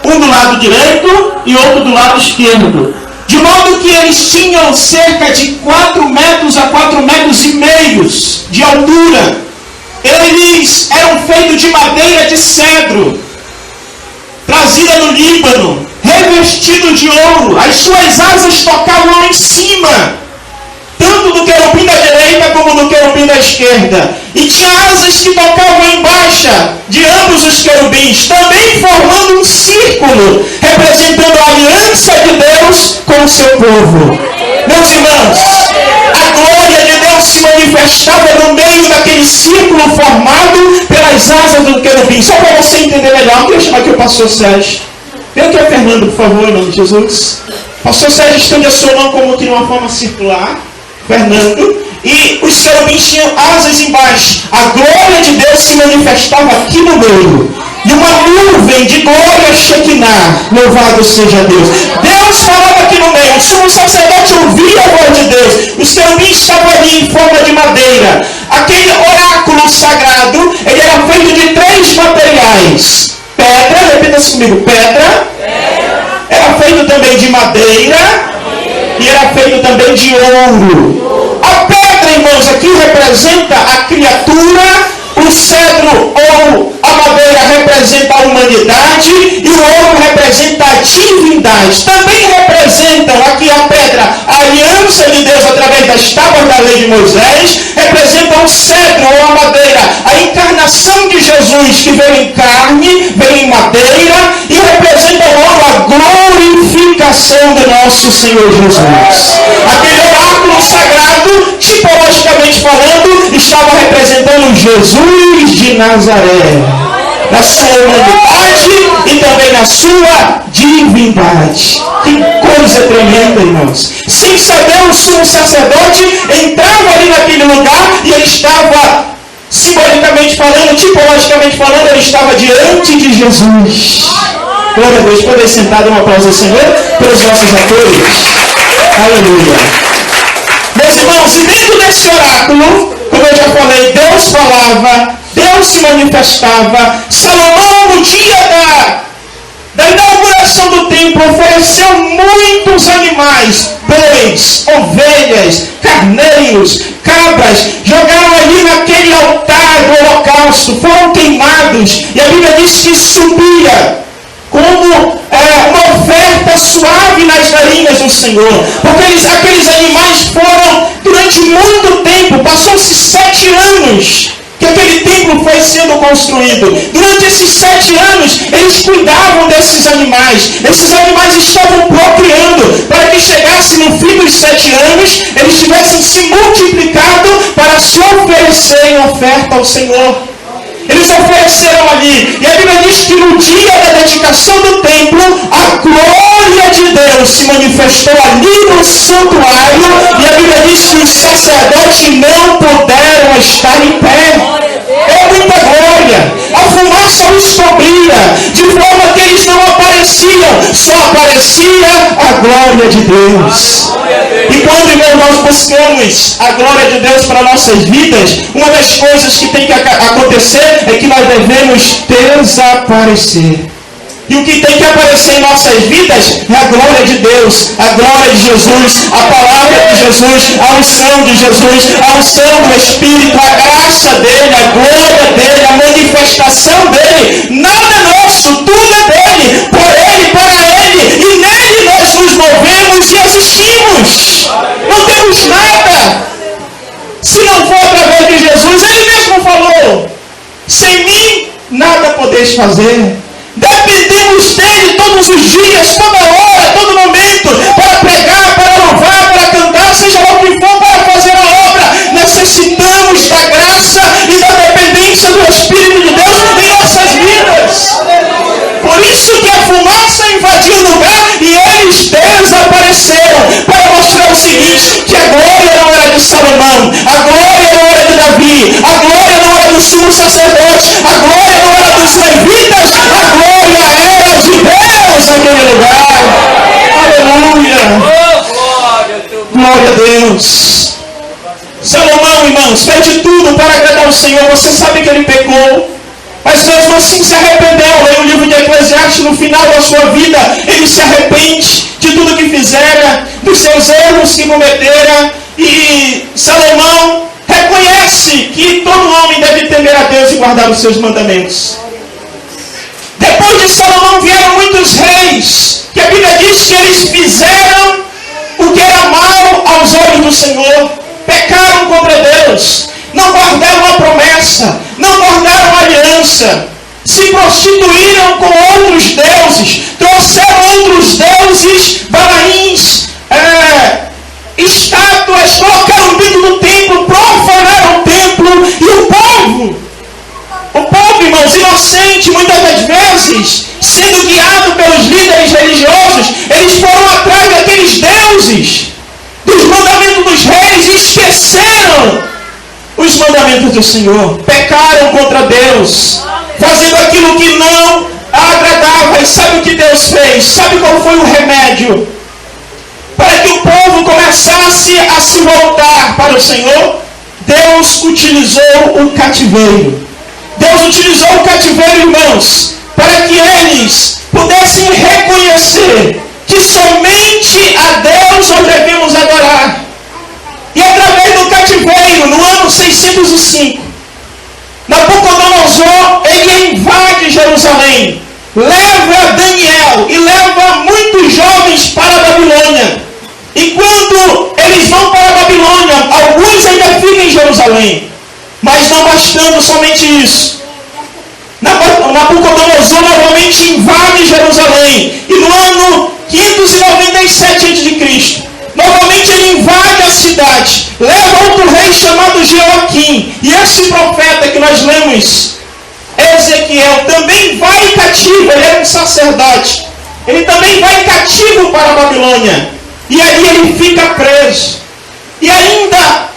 Um do lado direito e outro do lado esquerdo. De modo que eles tinham cerca de 4 metros a 4 metros e meios de altura. Eles eram feitos de madeira de cedro, trazida do Líbano, revestido de ouro. As suas asas tocavam em cima, tanto do querubim da direita como do querubim da esquerda. E tinha asas que tocavam embaixo de ambos os querubins, também formando um círculo, representando a aliança de Deus com o seu povo. Meus irmãos, a glória de Deus se manifestava no meio daquele círculo formado pelas asas do querubim. Só para você entender melhor, eu queria chamar aqui o pastor Sérgio. Vem aqui, Fernando, por favor, em nome de Jesus. Pastor Sérgio, estende a sua mão como que de uma forma circular. Fernando. E os querubins tinham asas embaixo. A glória de Deus se manifestava aqui no meio. E uma nuvem de glória Shekinah. Louvado seja Deus. Deus falava aqui no meio. O sumo sacerdote ouvia a voz de Deus. Os querubins estavam ali em forma de madeira. Aquele oráculo sagrado, ele era feito de 3 materiais. Pedra, repita-se comigo, pedra. Era feito também de madeira. E era feito também de ouro. A pedra, irmãos, aqui representa a criatura. O cedro ou a madeira representa a humanidade. E o ouro representa a divindade. Também representam aqui a pedra, a aliança de Deus através das tábuas da lei de Moisés. Representa o cedro ou a madeira, a encarnação de Jesus, que veio em carne, veio em madeira. E representa o ouro, a glorificação de nosso Senhor Jesus. Aquele oráculo sagrado, tipologicamente falando, estava representando Jesus de Nazaré, na sua humanidade e também na sua divindade. Que coisa tremenda, irmãos. Sem saber, o sumo sacerdote entrava ali naquele lugar e ele estava, simbolicamente falando, tipologicamente falando, ele estava diante de Jesus. Glória a Deus. Podem sentar, um aplauso ao Senhor pelos nossos atores. Aleluia. Meus irmãos, e dentro desse oráculo, como eu já falei, Deus falava, Deus se manifestava. Salomão, no dia da inauguração do templo, ofereceu muitos animais, bois, ovelhas, carneiros, cabras. Jogaram ali naquele altar do holocausto, foram queimados. E a Bíblia diz que subia como uma oferta suave nas narinas do Senhor. Porque aqueles animais foram, durante muito tempo, passou-se 7 anos que aquele templo foi sendo construído. Durante esses 7 anos, eles cuidavam desses animais. Esses animais estavam procriando, para que chegasse no fim dos 7 anos, eles tivessem se multiplicado para se oferecer em oferta ao Senhor. Eles ofereceram ali. E a Bíblia diz que no dia da dedicação do templo, a glória de Deus se manifestou ali no santuário. E a Bíblia diz que os sacerdotes não puderam estar em pé. É muita glória. A fumaça os cobria, de forma que eles não apareciam. Só aparecia a glória de Deus. E quando, irmão, nós buscamos a glória de Deus para nossas vidas, uma das coisas que tem que acontecer é que nós devemos desaparecer. E o que tem que aparecer em nossas vidas é a glória de Deus, a glória de Jesus, a palavra de Jesus, a unção de Jesus, a unção do Espírito, a graça dele, a glória dele, a manifestação dele. Nada é nosso, tudo é dele, por ele, para ele, e nele nós nos movemos e existimos. Não temos nada se não for através de Jesus. Ele mesmo falou: sem mim nada podeis fazer. Dependemos dele todos os dias, toda hora, todo momento, para pregar, para louvar, para cantar, seja lá o que for, para fazer a obra. Necessitamos da graça e da dependência do Espírito de Deus em nossas vidas. Por isso que a fumaça invadiu o lugar e eles desapareceram, para mostrar o seguinte: que a glória não era de Salomão, a glória não era de Davi, a glória não era do sumo sacerdote, a glória não era dos levitas, a glória era de Deus naquele lugar. Aleluia. Glória a Deus. Salomão, irmãos, fez de tudo para agradar o Senhor. Você sabe que ele pecou. Mas mesmo assim se arrependeu. Leia o livro de Eclesiastes, no final da sua vida, ele se arrepende de tudo que fizera, dos seus erros que cometera. E Salomão reconhece que todo homem deve temer a Deus e guardar os seus mandamentos. Depois de Salomão vieram muitos reis, que a Bíblia diz que eles fizeram o que era mal aos olhos do Senhor, pecaram contra Deus, não guardaram a promessa, não guardaram a aliança, se prostituíram com outros deuses, trouxeram outros deuses, balaíns, estátuas, colocaram dentro do templo, profanaram o templo, e o povo, irmãos, inocente, muitas das vezes, sendo guiado pelos líderes religiosos, eles foram atrás daqueles deuses, dos mandamentos dos reis, e esqueceram os mandamentos do Senhor, pecaram contra Deus, fazendo aquilo que não agradava. E sabe o que Deus fez? Sabe qual foi o remédio? Para que o povo começasse a se voltar para o Senhor, Deus utilizou o cativeiro. Deus utilizou o cativeiro, irmãos, para que eles pudessem reconhecer que somente a Deus nós devemos adorar. E através do cativeiro, no ano 605, Nabucodonosor, ele invade Jerusalém, leva Daniel e leva muitos jovens para a Babilônia. E quando eles vão para a Babilônia, alguns ainda ficam em Jerusalém. Mas não bastando somente isso, Nabucodonosor novamente invade Jerusalém. E no ano 597 a.C., novamente ele invade a cidade, leva outro rei chamado Joaquim. E esse profeta que nós lemos, Ezequiel, também vai cativo. Ele era um sacerdote. Ele também vai cativo para a Babilônia. E ali ele fica preso. E ainda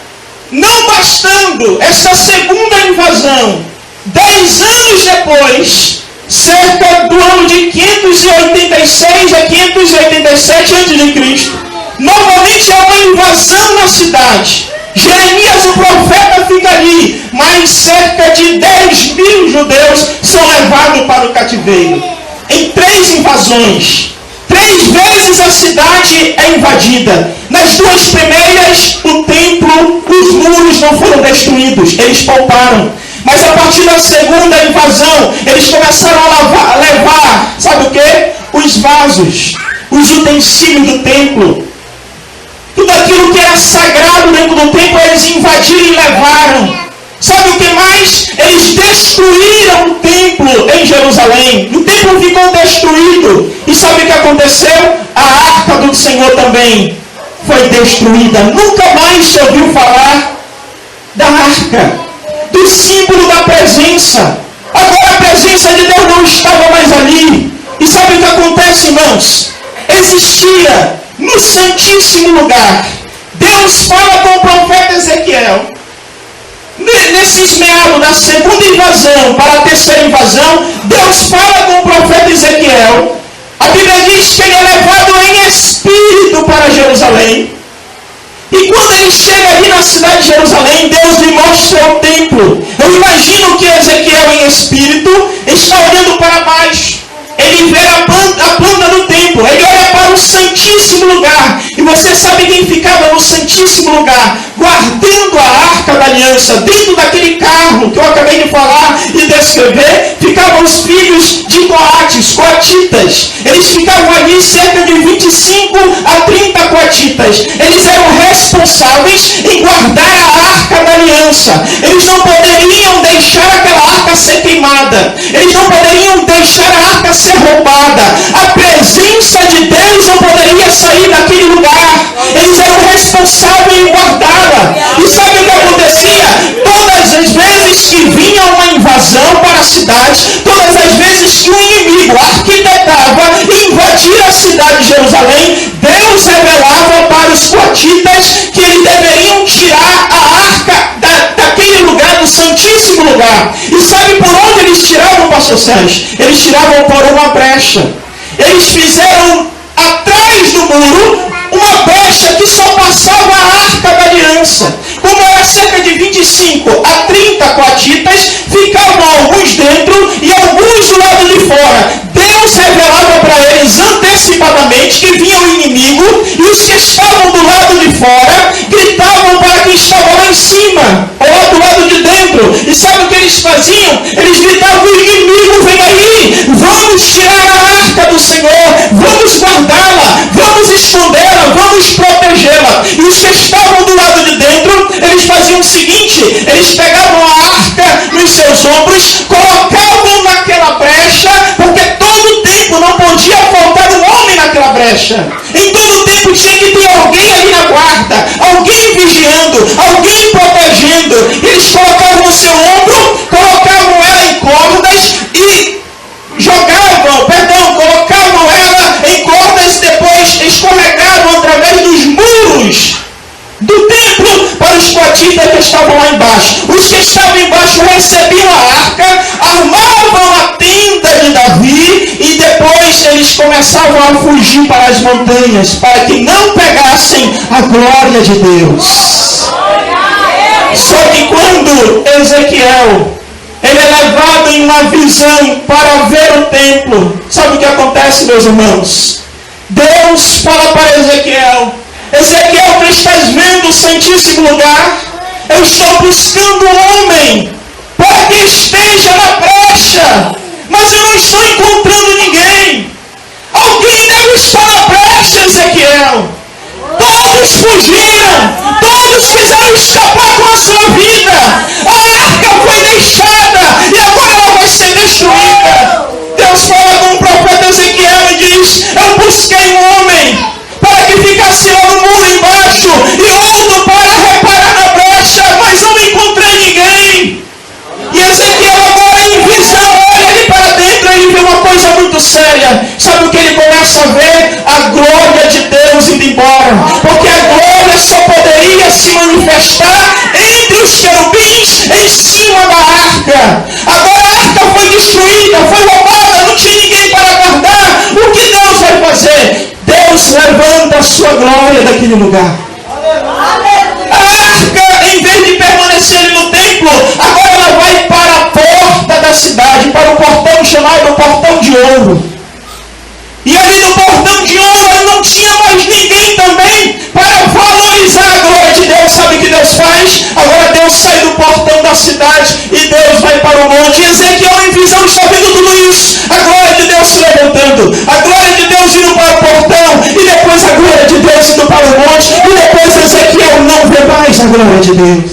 não bastando essa segunda invasão, 10 anos depois, cerca do ano de 586 a 587 a.C., novamente há uma invasão na cidade. Jeremias, o profeta, fica ali, mas cerca de 10.000 judeus são levados para o cativeiro. Em 3 invasões, 3 vezes a cidade é invadida. Nas 2 primeiras, o templo, os muros não foram destruídos, eles pouparam. Mas a partir da segunda invasão, eles começaram a levar, sabe o que? Os vasos, os utensílios do templo. Tudo aquilo que era sagrado dentro do templo, eles invadiram e levaram. Sabe o que mais? Eles destruíram o templo em Jerusalém. O templo ficou destruído. E sabe o que aconteceu? A arca do Senhor também foi destruída. Nunca mais se ouviu falar da arca, do símbolo da presença. Agora a presença de Deus não estava mais ali. E sabe o que acontece, irmãos? Existia no Santíssimo Lugar. Deus fala com o profeta Ezequiel. Nesses meados da segunda invasão para a terceira invasão, Deus fala com o profeta Ezequiel. A Bíblia diz que ele é levado em espírito para Jerusalém. E quando ele chega ali na cidade de Jerusalém, Deus lhe mostra o templo. Eu imagino que Ezequiel, em espírito, está olhando para baixo. Ele vê a planta do templo. Ele olha para o Santíssimo Lugar. E você sabe quem ficava no Santíssimo Lugar, guardando a Arca da Aliança, dentro daquele carro que eu acabei de falar e descrever, ficavam os filhos de coatitas. Eles ficavam ali cerca de 25 a 30 coatitas. Eles eram responsáveis em guardar a Arca da Aliança. Eles não poderiam deixar aquela arca ser queimada. Eles não poderiam deixar a arca ser roubada. A presença de Deus não poderia sair daquele lugar. Eles eram responsáveis em guardá-la. E sabe o que acontecia? Todas as vezes que vinha uma invasão para a cidade, todas as vezes que o inimigo arquitetava e invadia a cidade de Jerusalém, Deus revelava para os coatitas que eles deveriam tirar a arca daquele lugar, do Santíssimo Lugar. E sabe por onde eles tiravam, pastor Sérgio? Eles tiravam por uma brecha. Eles fizeram atrás do muro uma brecha que só passava a Arca da Aliança. como era cerca de 25 a 30 coatitas, ficavam alguns dentro e alguns do lado de fora. Deus revelava para eles antecipadamente que vinha o inimigo, e os que estavam do lado de fora gritavam para quem estava lá em cima, ou lá do lado de dentro. E sabe o que eles faziam? Eles gritavam: o inimigo vem aí, vamos tirar a arca do Senhor, vamos guardá-la, vamos escondê-la, vamos protegê-la. E os que estavam do lado de dentro, eles faziam o seguinte: eles pegavam a arca nos seus ombros, colocavam naquela brecha, porque todo tempo não podia faltar um homem naquela brecha. Em todo tempo tinha que ter alguém ali na guarda, alguém vigiando, alguém protegendo. Eles colocavam no seu ombro, colocavam ela em cordas e colocavam ela em cordas, depois escorregavam através dos muros do templo para os coatitas que estavam lá embaixo. Os que estavam embaixo recebiam a arca, armavam a tenda de Davi e depois eles começavam a fugir para as montanhas, para que não pegassem a glória de Deus. Só que quando Ezequiel ele é levado em uma visão para ver o templo, sabe o que acontece, meus irmãos? Deus fala para Ezequiel: Ezequiel, tu estás vendo o Santíssimo Lugar? Eu estou buscando um homem para que esteja na brecha, mas eu não estou encontrando ninguém. Alguém deve estar na brecha, Ezequiel. Todos fugiram, todos quiseram escapar com a sua vida. A arca foi deixada e agora ela vai ser destruída. Deus fala com o profeta Ezequiel e diz: eu busquei um homem para que ficasse lá no muro embaixo e outro para reparar na brecha, mas eu não encontrei ninguém. E Ezequiel agora em visão olha ali para dentro e ele vê uma coisa muito séria. Sabe o que ele começa a ver? A glória de Deus indo embora, porque a glória só poderia se manifestar entre os querubins em cima da arca. Agora a arca foi destruída, foi roubada, não tinha ninguém para guardar. O que Deus vai fazer? Deus levanta a sua glória daquele lugar. A arca, em vez de permanecer ali no templo, agora ela vai para a porta da cidade, para o portão chamado Portão de Ouro. E ali no Portão de Ouro não tinha mais ninguém também para valorizar a glória de Deus. Sabe o que Deus faz? Agora Deus sai do portão da cidade e Deus vai para o monte. E Ezequiel em visão está vendo tudo isso. A glória de Deus se levantando, a glória de Deus indo para o portão, e depois a glória de Deus indo para o monte, e depois Ezequiel não vê mais a glória de Deus.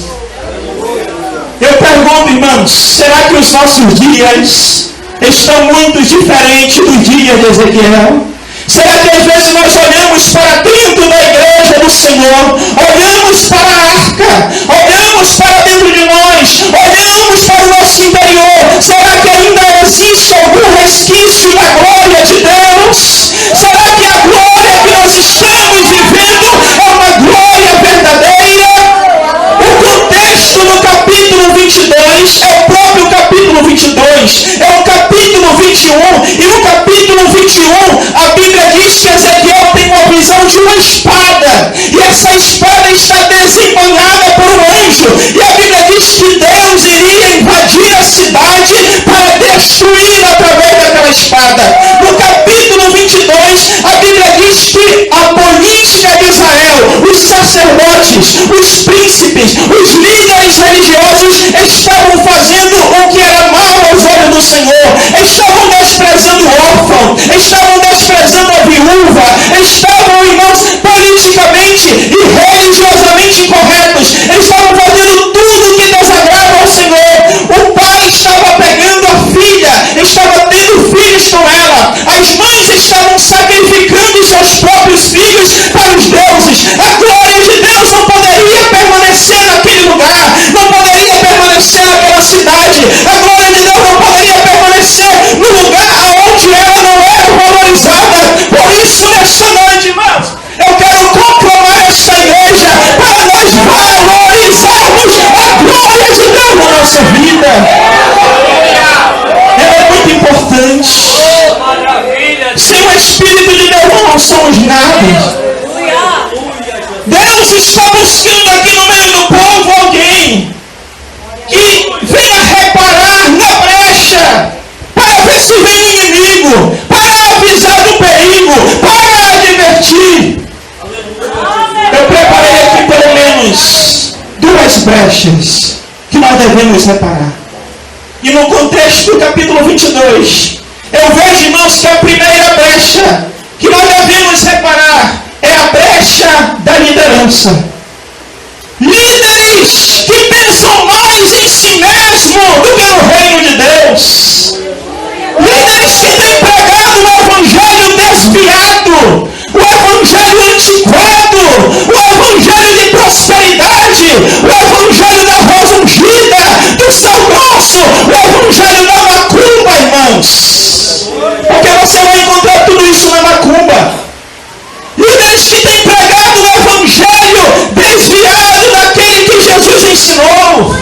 Eu pergunto, irmãos, será que os nossos dias estão muito diferentes do dia de Ezequiel? Será que às vezes nós olhamos para dentro da igreja do Senhor, olhamos para a arca, olhamos para dentro de nós, olhamos para o nosso interior, será que ainda existe algum resquício da glória de Deus? Será que a glória que nós estamos vivendo é uma glória verdadeira? O contexto no capítulo 22 é o próprio capítulo 22, é o capítulo 21, e no capítulo 21 a Bíblia diz que Ezequiel tem uma visão de uma espada, e essa espada está desembanhada por um anjo, e a Bíblia diz que Deus iria invadir a cidade para destruir através daquela espada. No capítulo 22 a Bíblia diz que a polícia de Israel, os sacerdotes, os príncipes, os líderes religiosos estavam fazendo o que era mal aos olhos do Senhor, estavam desprezando o órfão, estavam desprezando a viúva, estavam, irmãos, politicamente e religiosamente incorretos, estavam fazendo tudo que desagrada ao Senhor. O pai estava pegando a filha, estava tendo filhos com ela, as mães estavam sacrificando seus próprios filhos para os deuses. A glória de Deus não poderia permanecer naquele lugar, não poderia permanecer naquela cidade, a glória de Deus não poderia permanecer no lugar onde ela não era valorizada. Por isso, nesta noite, irmãos, eu quero conclamar esta igreja para nós valorizarmos a glória de Deus na nossa vida. Ela é muito importante. Sem o Espírito de Deus não somos nada. Deus está buscando aqui no meio do povo brechas que nós devemos reparar. E no contexto do capítulo 22, eu vejo, irmãos, que a primeira brecha que nós devemos reparar é a brecha da liderança. Líderes que pensam mais em si mesmo do que no reino de Deus. Líderes que têm pregado o evangelho desviado, o evangelho antiquado, o evangelho de prosperidade, o evangelho da rosa ungida, do sal grosso, o evangelho da macumba, irmãos. Porque você vai encontrar tudo isso na macumba. Líderes que têm pregado o evangelho desviado daquele que Jesus ensinou.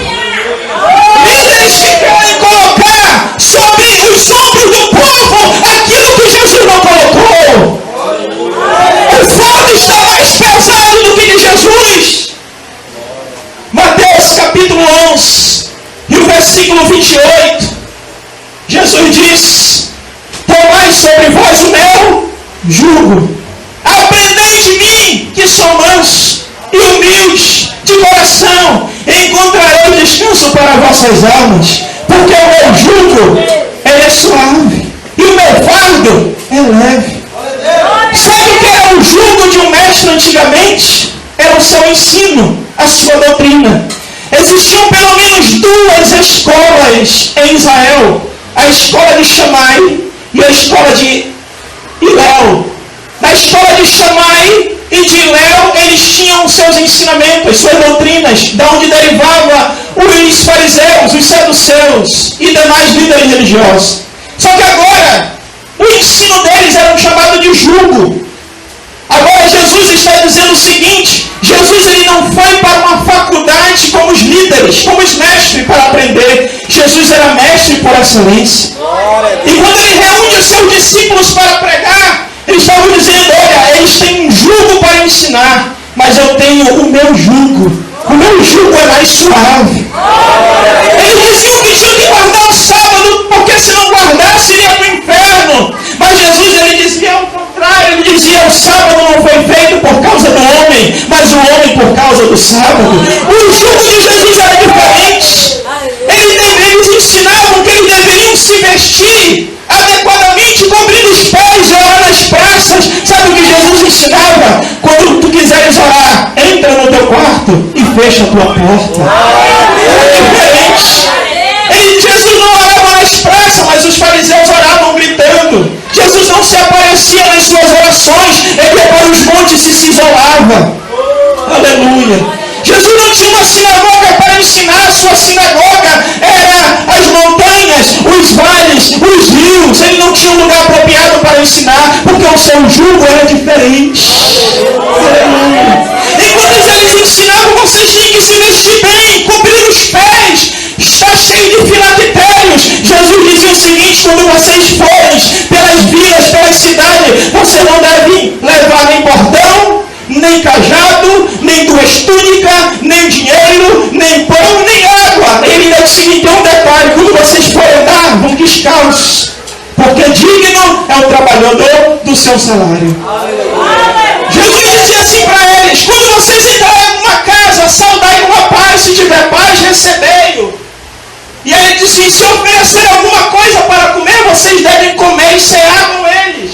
Líderes que querem colocar sobre os ombros do povo aquilo que Jesus não colocou. O fardo está mais pesado do que de Jesus. Mateus capítulo 11 e o versículo 28. Jesus diz: tomai sobre vós o meu jugo. Aprendei de mim, que sou manso e humilde de coração, e encontrarei descanso para vossas almas, porque o meu jugo é suave e o meu fardo é leve. Sabe o que era o jugo de um mestre antigamente? Era o seu ensino, a sua doutrina. Existiam pelo menos duas escolas em Israel: a escola de Shammai e a escola de Hillel. Na escola de Shammai e de Hillel, eles tinham seus ensinamentos, suas doutrinas, da onde derivava os fariseus, os saduceus e demais líderes religiosos. Só que agora, o ensino deles era chamado de jugo. Agora Jesus está dizendo o seguinte: Jesus ele não foi para uma faculdade como os líderes, como os mestres para aprender. Jesus era mestre por excelência. E quando ele reúne os seus discípulos para pregar, eles estavam dizendo: olha, eles têm um jugo para ensinar, mas eu tenho o meu jugo. O meu jugo é mais suave. Eles diziam que tinham que guardar o sábado, porque se não guardasse iria para o inferno. Mas Jesus ele dizia ao contrário. Ele dizia: o sábado não foi feito por causa do homem, mas o homem por causa do sábado. O jugo de Jesus era diferente. Eles ensinavam que eles deveriam se vestir adequadamente, cobrindo os pés e orar nas praças. Sabe o que Jesus ensinava? Quando tu quiseres orar, entra no teu quarto e fecha a tua porta. É diferente. Jesus não orava nas praças, mas os fariseus oravam gritando. Jesus não se aparecia nas suas orações, ele ia para os montes e se isolava. Aleluia. Jesus não tinha uma sinagoga para ensinar. A sua sinagoga era as montanhas, os vales, os rios. Ele não tinha um lugar apropriado para ensinar, porque o seu jugo era diferente. Enquanto eles ensinavam, vocês tinham que se vestir bem, cobrir os pés, estar cheio de filactérios. Jesus dizia o seguinte: quando vocês forem pelas vilas, pelas cidades, vocês não devem levar nem bordão, nem cajado, nem duas túnicas, nem dinheiro, nem pão, nem água. Ele ainda disse que tem um detalhe: quando vocês forem andar, vão descalços, porque digno é o trabalhador do seu salário. Jesus dizia assim para eles: quando vocês entrarem em uma casa, saudai com a paz, se tiver paz, recebei-o. E aí ele disse: se oferecer alguma coisa para comer, vocês devem comer e cear com eles.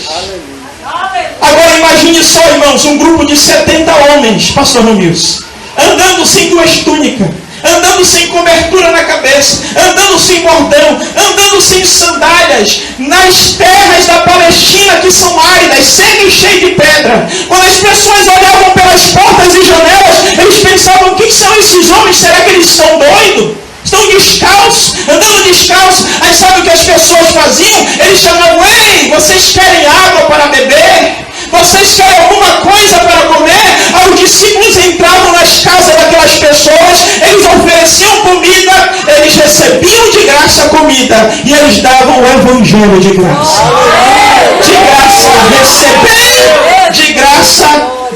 Agora imagine só, irmãos, um grupo de 70 homens, pastor Romilson, andando sem duas túnicas, andando sem cobertura na cabeça, andando sem bordão, andando sem sandálias, nas terras da Palestina que são áridas, secas e cheias de pedra. Quando as pessoas olhavam pelas portas e janelas, eles pensavam: quem são esses homens? Será que eles estão doidos? Estão descalços, andando descalços. Aí sabe o que as pessoas faziam? Eles chamavam: ei, vocês querem água para beber? Vocês querem alguma coisa para comer? Aí os discípulos entravam nas casas daquelas pessoas, eles ofereciam comida, eles recebiam de graça a comida e eles davam o evangelho de graça. De graça recebei, de graça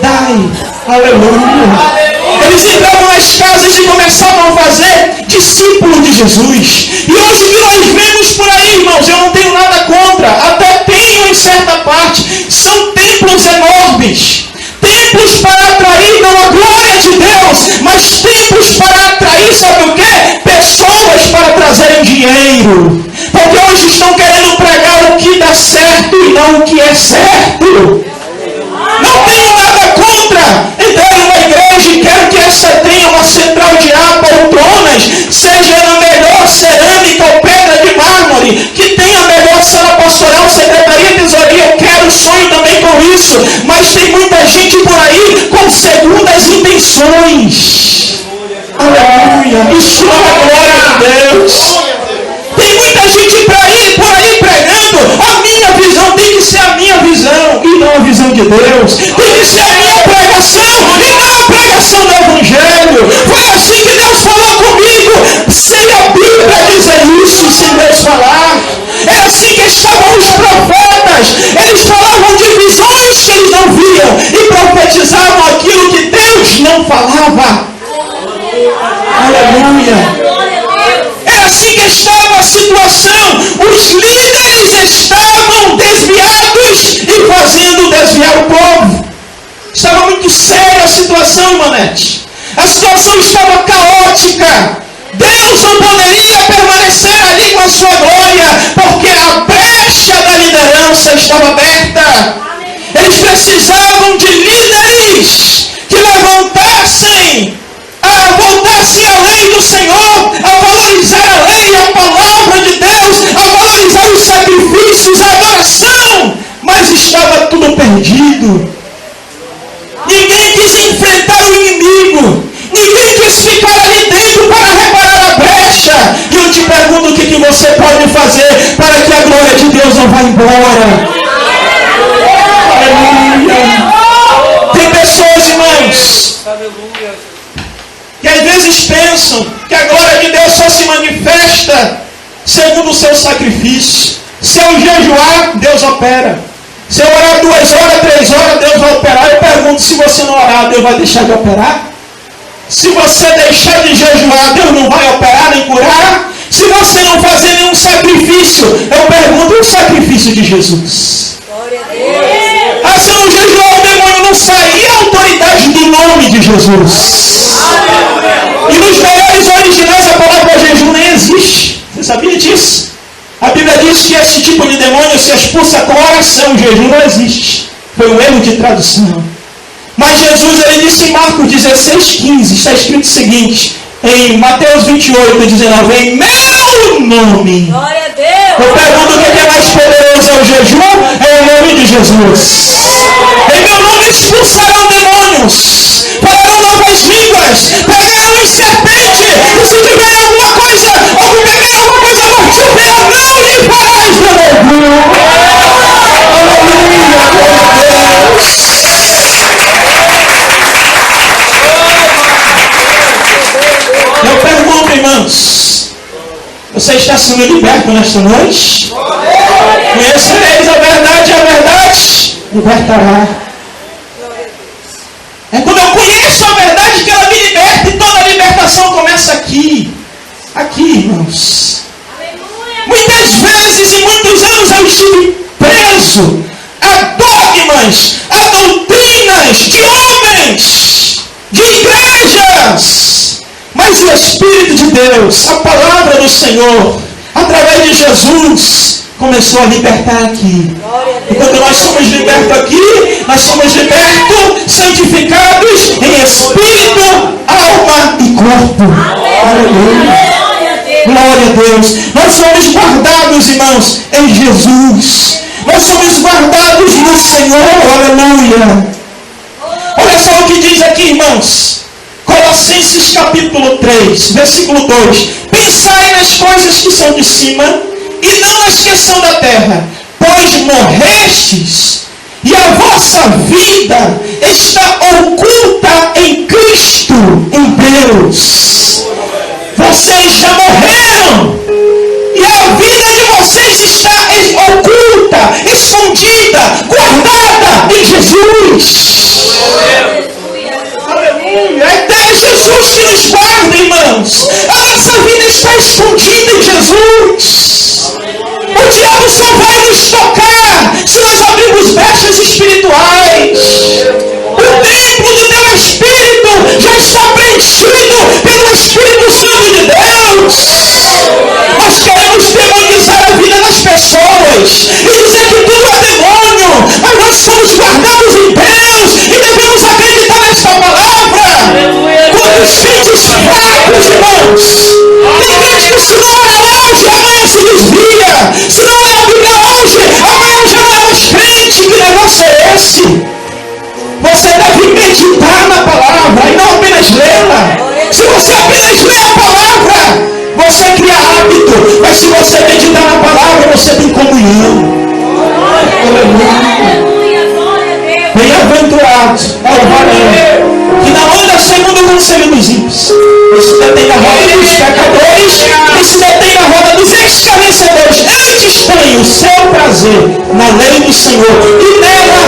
dai. Aleluia. Eles entravam nas casas e começavam a fazer discípulos de Jesus. E hoje o que nós vemos por aí, irmãos, eu não tenho nada contra, até tenho em certa parte, são templos enormes. Templos para atrair não a glória de Deus, mas templos para atrair aí, sabe o quê? Pessoas para trazerem dinheiro. Porque hoje estão querendo pregar o que dá certo e não o que é certo. Não tenho nada contra entrar em uma igreja e quero que essa tenha uma central de ar, poltronas, seja na melhor cerâmica ou pedra de mármore, que tenha a melhor sala pastoral, secretaria, tesouraria. Eu quero, sonho também com isso. Mas tem muita gente por aí com segundas intenções. Aleluia. Isso não é glória a Deus. Tem muita gente por aí pregando. A minha visão tem que ser a minha visão e não a visão de Deus. Tem que ser a minha pregação e não a pregação do Evangelho. Foi assim que Deus falou comigo. Sem a Bíblia dizer isso, sem Deus falar. É assim que estavam os profetas. Eles falavam de visões que eles não viam e profetizavam aquilo que Deus não falava. Aleluia. É assim que estava a situação. Os líderes estavam desviados e fazendo desviar o povo. Estava muito séria a situação, Manete. A situação estava caótica. Deus não poderia permanecer ali com a sua glória, porque a brecha da liderança estava aberta. Eles precisavam de líderes que levantassem, voltassem à lei do Senhor, a valorizar a lei, a palavra de Deus, a valorizar os sacrifícios, a adoração. Mas estava tudo perdido. Ninguém quis enfrentar o inimigo. Ninguém quis ficar ali dentro para reparar a brecha. E eu te pergunto, o que você pode fazer para que a glória de Deus não vá embora? Aleluia. Tem pessoas, irmãos, que às vezes pensam que a glória de Deus só se manifesta segundo o seu sacrifício. Se eu jejuar, Deus opera. Se eu orar 2 horas, 3 horas, Deus vai operar. Eu pergunto, se você não orar, Deus vai deixar de operar? Se você deixar de jejuar, Deus não vai operar nem curar? Se você não fazer nenhum sacrifício, eu pergunto, o sacrifício de Jesus? Glória a Deus. Ah, se eu não jejuar, o demônio não sai. E a autoridade do nome de Jesus? E nos melhores originais a palavra jejum nem existe. Você sabia disso? A Bíblia diz que esse tipo de demônio se expulsa com oração. O jejum não existe. Foi um erro de tradução. Mas Jesus, ele disse em Marcos 16:15, está escrito o seguinte, em Mateus 28:19, em meu nome. Glória a Deus. Eu pergunto, o que é mais poderoso? É o jejum? É o nome de Jesus. Em meu nome expulsarão demônios, falarão novas línguas, pegarão em serpente, e se tiver alguma coisa, ou beber alguma coisa mortífera, não lhe farás veneno. Eu pergunto, irmãos, você está sendo liberto nesta noite? Conhecereis a verdade libertará. É quando eu conheço a verdade que ela me liberta, e toda a libertação começa aqui. Aqui, irmãos. Muitas vezes e muitos anos eu estive preso a dogmas, a doutrinas de homens, de igrejas. Mas o Espírito de Deus, a palavra do Senhor, através de Jesus, começou a libertar aqui. E quando nós somos libertos aqui, nós somos libertos, santificados em espírito, alma e corpo. Aleluia. Glória a Deus. Nós somos guardados, irmãos, em Jesus. Nós somos guardados no Senhor. Aleluia. Olha só o que diz aqui, irmãos. Colossenses capítulo 3, versículo 2. Pensai nas coisas que são de cima e não nas que são da terra, pois morrestes e a vossa vida está oculta em Cristo, em Deus. Vocês já morreram e a vida de vocês está oculta, escondida, guardada em Jesus. Aleluia. É Jesus que nos guarda, irmãos. A nossa vida está escondida em Jesus. O diabo só vai nos tocar se nós abrirmos brechas espirituais. O templo do teu Espírito já está preenchido pelo Espírito hábito, mas se você meditar na palavra, você tem comunhão. Bem-aventurado é o varão que não anda segundo o conselho dos ímpios, mas se detém na roda dos pecadores e se detém na roda dos escarnecedores. Antes tem o seu prazer na lei do Senhor e nela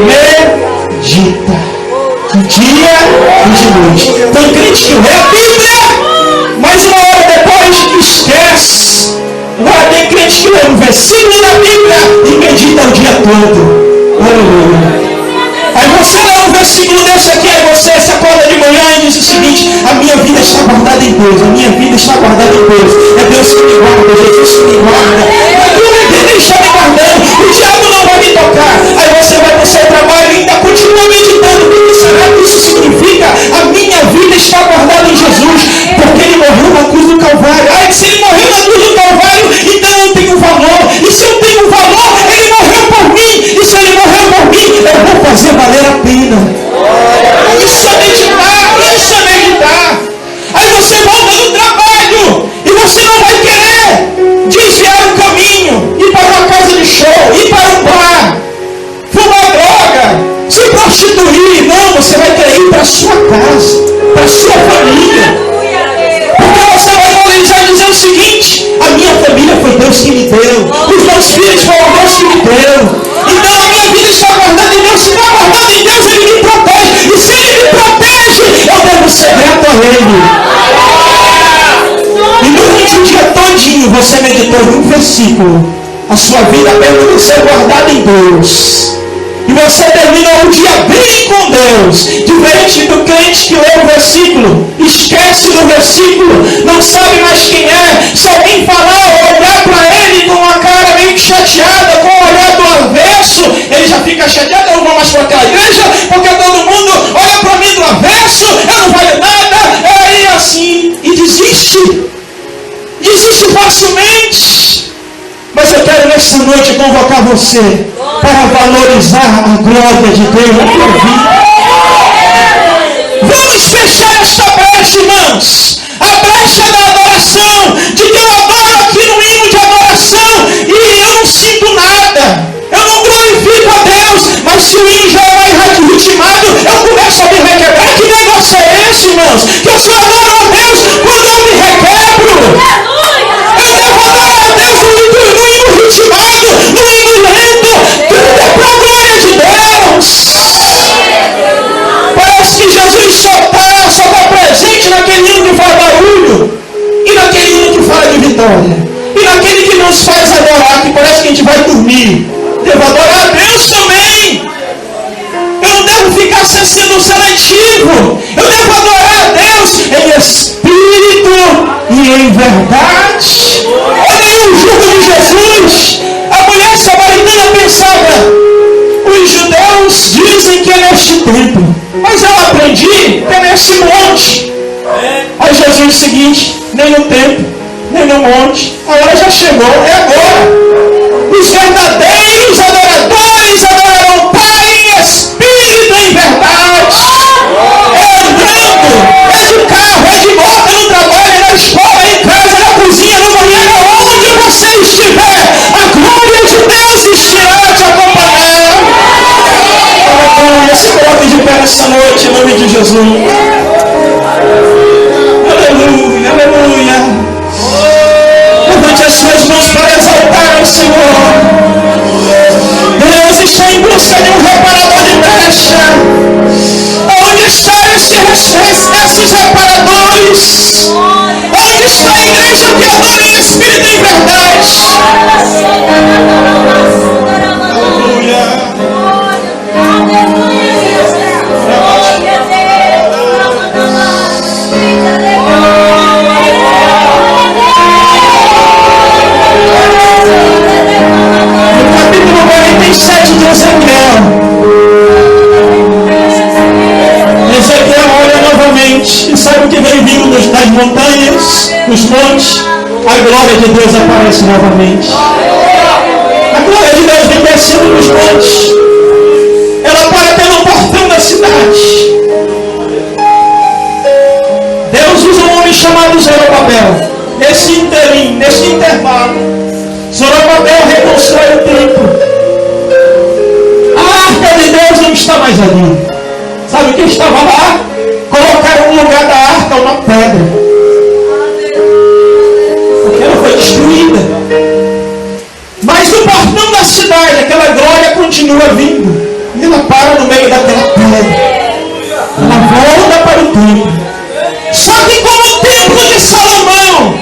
medita de dia e de noite. Tem crente que lê a Bíblia, mas uma hora depois esquece. Agora tem crente que lê um versículo da Bíblia e medita o dia todo. Aí você lê um versículo desse aqui, aí você se acorda de manhã e diz o seguinte: a minha vida está guardada em Deus, a minha vida está guardada em Deus, é Deus que me guarda, Jesus que me guarda, a minha vida está me guardando, o diabo não vai me tocar. Aí você vai para o seu trabalho e ainda continua meditando. O que será que isso significa? A minha vida está guardada em Jesus, porque Ele morreu na cruz do Calvário. Aí se Ele morreu na cruz do Calvário, então eu tenho valor, e se eu tenho valor, Ele morreu por mim, e se Ele morreu por mim, eu vou fazer valer a pena. Isso é meditar, isso é meditar. Aí você volta do trabalho e você não vai querer desviar o caminho, ir para uma casa de show, ir para um bar, fumar droga, se prostituir. Não, você vai querer ir para a sua casa, para a sua família, porque você vai valorizar e dizer o seguinte: a minha família foi Deus que me deu, os meus filhos foram Deus que me deu. Então a minha vida está guardada em Deus. Se está guardada em Deus, Ele me protege. E se Ele me protege, eu devo ser grato a Ele. E durante o dia todinho você meditou em um versículo, a sua vida permaneceu guardada em Deus, e você terminou o dia bem com Deus. Diferente do crente que lê o versículo, esquece do versículo, não sabe mais quem é. Se alguém falar ou olhar para ele com uma cara meio chateada, com o olhar do avesso, ele já fica chateado: eu não vou mais para aquela igreja, porque todo mundo olha para mim do avesso, eu não valho nada. Aí assim, e desiste facilmente. Mas eu quero nessa noite convocar você para valorizar a glória de Deus na tua vida. Vamos fechar esta brecha, irmãos. A brecha da adoração, de que eu adoro aqui no hino de adoração e eu não sinto nada, eu não glorifico a Deus, mas se o hino já é mais ritmado, eu começo a me requebrar. Que negócio é esse, irmãos? Que eu só adoro a Deus quando eu me requebro. Eu devo adorar a Deus no hino ritmado, no hino lento. Tudo é para a glória de Deus. Parece que Jesus só está presente naquele hino que faz barulho, e naquele hino que fala de vitória, e naquele que nos faz adorar, que parece que a gente vai dormir. Devo adorar a Deus também. Eu não devo ficar sendo seletivo. Eu devo adorar a Deus em espírito e em verdade. Olha aí o jugo de Jesus. A mulher samaritana pensava: os judeus dizem que é neste templo, mas eu aprendi que é nesse monte. Aí Jesus disse o seguinte: nem no templo, nem no monte, a hora já chegou, é agora. Os verdadeiros adoradores adorarão o Pai em espírito e em verdade. É andando, é de carro, é de moto, no trabalho, na escola, em casa, na cozinha, no banheiro, onde você estiver, a glória de Deus estará te acompanhando. Aleluia. Se coloque de pé nessa noite, em nome de Jesus. Aleluia, aleluia. Levante as suas mãos para exaltar o Senhor. Deus está em busca de um reparador de brecha. Onde estão esses reparadores? Onde está a igreja que adora em espírito e em verdade? Aleluia. No capítulo 47 de Ezequiel olha novamente e sabe o que vem vindo das montanhas, dos montes. A glória de Deus aparece novamente. A glória de Deus vem descendo nos montes. Ela para até no portão da cidade. Deus usa um homem chamado Zorobabel. nesse intervalo, Zorobabel reconstrói o templo. A arca de Deus não está mais ali. Sabe o que estava lá? Colocaram no lugar da arca uma pedra, porque ela foi destruída. Mas no portão da cidade, aquela glória continua vindo. E ela para no meio daquela pedra. Ela volta para o templo. Só que como o templo de Salomão,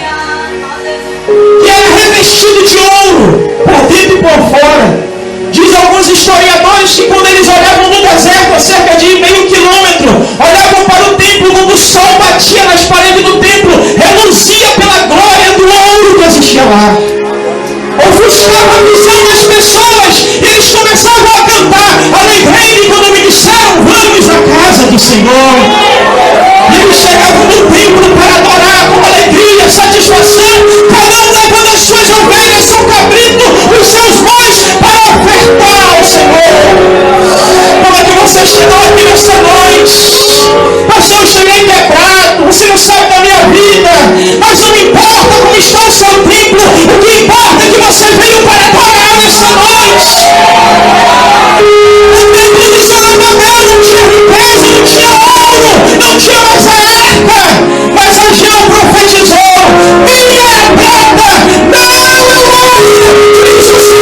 que era revestido de ouro, por dentro e por fora, diz alguns historiadores que quando eles olhavam no deserto, a cerca de meio quilômetro, olhavam para o templo, quando o sol batia nas paredes do templo, reluzia pela glória do ouro que existia lá. Ofuscava a visão das pessoas, e eles começavam a cantar: alegrei-me quando me disseram, vamos à casa do Senhor. E eles chegavam no templo para adorar com alegria, satisfação, cada um levando as suas ovelhas, seu cabrito, os seus bois, para ofertar ao Senhor. Como é que você chegou aqui nessa noite? Pastor, eu cheguei quebrado, você não sabe da minha vida, mas não importa como está o seu templo, o que importa é que você veio para adorar nessa noite. O templo de Zorobabel não tinha riqueza, não tinha ouro, não tinha mais a arca, mas Ageu profetizou: minha prata não é ouro, isso sim,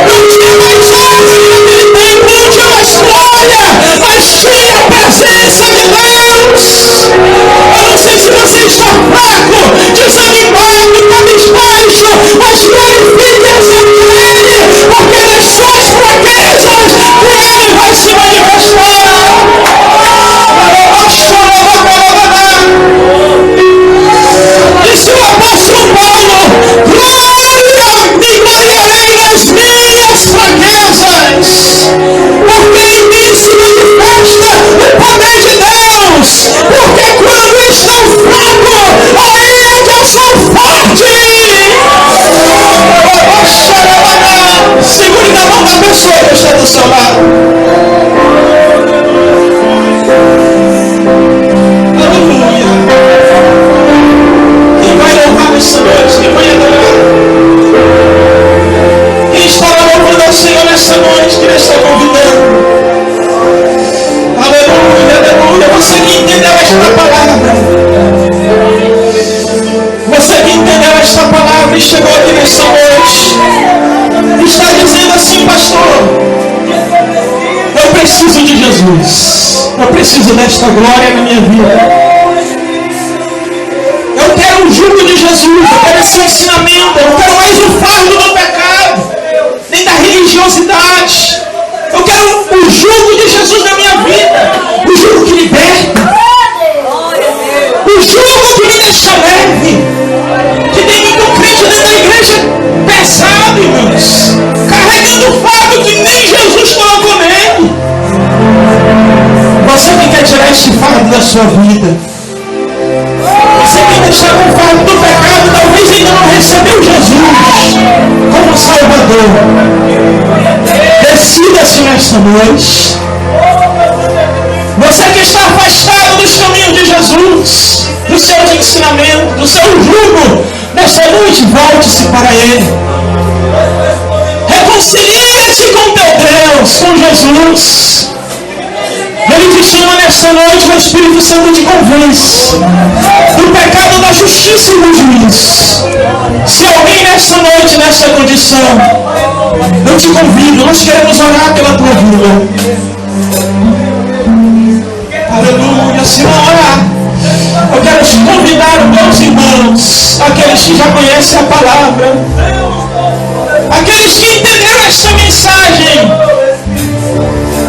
não tinha mais ouro naquele templo, não tinha mais glória, mas tinha a presença de Deus. Eu não sei se você está fraco, desanimado, cabisbaixo, mas glorifique a seu Ele, porque nas suas fraquezas Ele vai se manifestar. Disse o apóstolo Paulo: glória, me gloriarei nas minhas fraquezas, porque em mim se manifesta o poder de Deus, porque quando eu estou fraco, aí é que eu sou forte. Segure na mão da pessoa que está do seu lado. Aleluia. Quem vai louvar nessa noite? Quem vai adorar? Quem está louvando ao Senhor nessa noite? Quem está convidando? Aleluia, aleluia. Você que entendeu esta palavra, você que entendeu esta palavra e chegou aqui nessa noite, está dizendo assim: pastor, eu preciso de Jesus, eu preciso desta glória na minha vida. Eu quero o jugo de Jesus, eu quero esse ensinamento, eu não quero mais o fardo do pecado, nem da religiosidade. Eu quero o jugo de Jesus na minha vida, o jugo que liberta, o jugo que me deixa leve. Que tem muito crente dentro da igreja pesado, irmãos, carregando o fardo que nem Jesus colocou nele. Você que quer tirar este fardo da sua vida, você que deixar o fardo do pecado, talvez ainda não recebeu Jesus como Salvador. Decida-se nesta noite. Você que está afastado dos caminhos de Jesus, dos seus ensinamentos, do seu jugo, nesta noite volte-se para Ele. Reconcilie-se com teu Deus, com Jesus. Ele te chama nesta noite, o Espírito Santo te convence do pecado, da justiça e do juízo. Se alguém nesta noite, nessa condição, eu te convido, nós queremos orar pela tua vida. Aleluia, Senhor. Eu quero te convidar, meus irmãos, aqueles que já conhecem a palavra, aqueles que entenderam esta mensagem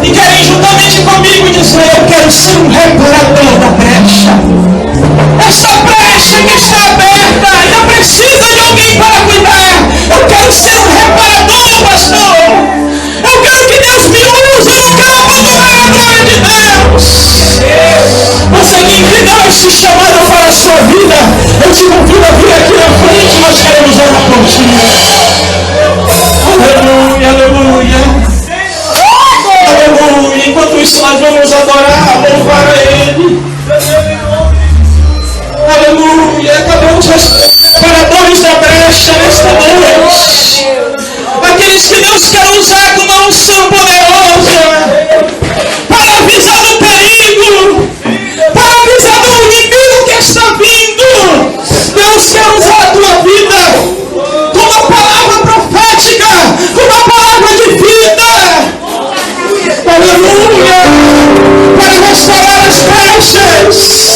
e querem juntamente comigo dizer: eu quero ser um reparador da brecha. Esta brecha que está aberta ainda precisa de alguém para cuidar. Eu quero ser um reparador, pastor. Eu quero que Deus me use, eu não quero abandonar a glória de Deus. Você que entendeu este chamado para a sua vida, eu te convido a vir aqui na frente, nós queremos orar por ti. Aleluia, aleluia. Aleluia. Enquanto isso, nós vamos Deus.